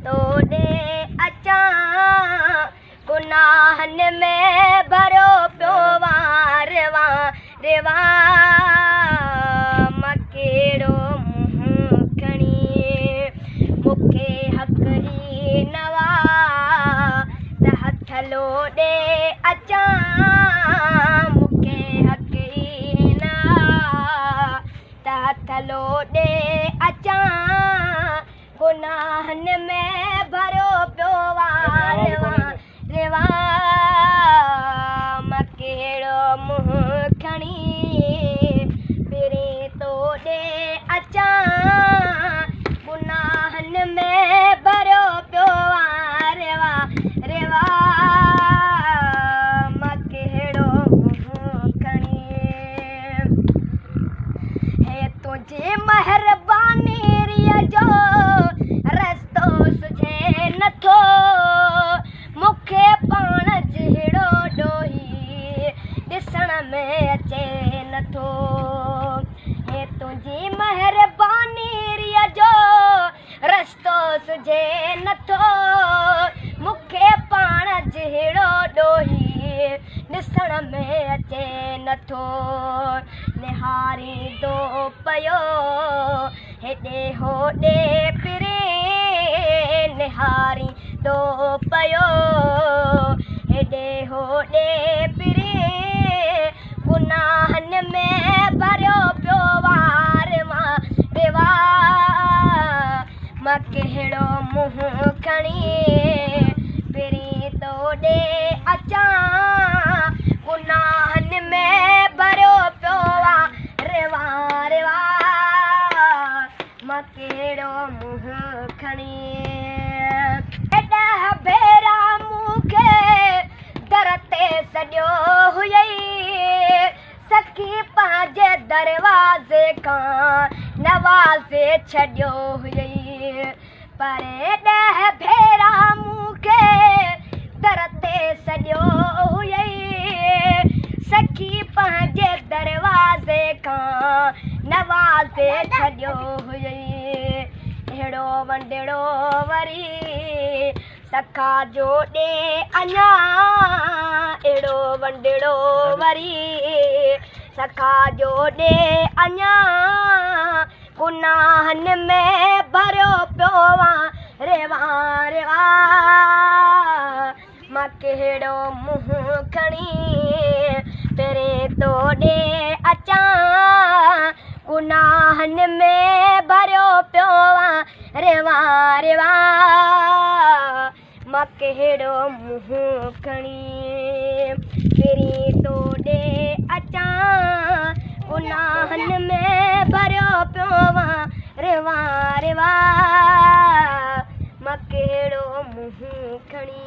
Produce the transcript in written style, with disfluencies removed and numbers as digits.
तोड़े अचा गुनाहन में भरो पियो वारवा रेवा मकेड़ो मुंह खणी मुखे हक ई नवा त हथ लोड़े अचा मुखे हक ई नवा त हथ लोड़े अचा गुनाहन में भरो पियो वारवा रेवा मकेड़ो मुंह खणी पिरे तोड़े अचा गुनाहन में भरो पियो वारवा रेवा मकेड़ो मुंह खणी हे तुझे मेहरबानी जो रस्तो सुझे नथो मुखे पाण जहिड़ो ॾोही ॾिसण में अचे नथो हे तुंहिंजी मेहरबानी जो रस्तो सुझे नथो मुखे पाण जहिड़ो ॾोही ॾिसण में अचे नथो निहारींदो पियो हेॾे होॾे फिरे निहारींदो पियो हेॾे होॾे फिरे गुनाहन में भरियो पियो वारवा रेवा मां कहिड़ो मुंहुं खणी फिरी तोड़े अचा गुनाहन में भरियो पियो वारवा रेवा मां कहिड़ो मुंहुं खणी एॾा भेरा मूंखे दर ते सॼो हुयई सखी पंहिंजे दरवाज़े खां नवाज़े छॾियो हुयई पर एॾा भेरा मूंखे दर ते सॼो हुयई सखी पंहिंजे दरवाज़े खां नवाज़े छॾियो हुयई अहिड़ो वंडिड़ो वरी सखा जो ॾे अञा अहिड़ो वंडिड़ो वरी सखा जो ॾे अञा गुनाहन में भरियो पियो रेवा रेवा मां कहिड़ो मुंहुं खणी पहिरें तोड़े अचा गुनाहन में भरियो पियो रेवा रेवा मां कहिड़ो मुंहुं खणी फिरी तोड़े अचा गुनाहन में भरियो पियो रेवा रेवा मां कहिड़ो मुंहुं खणी।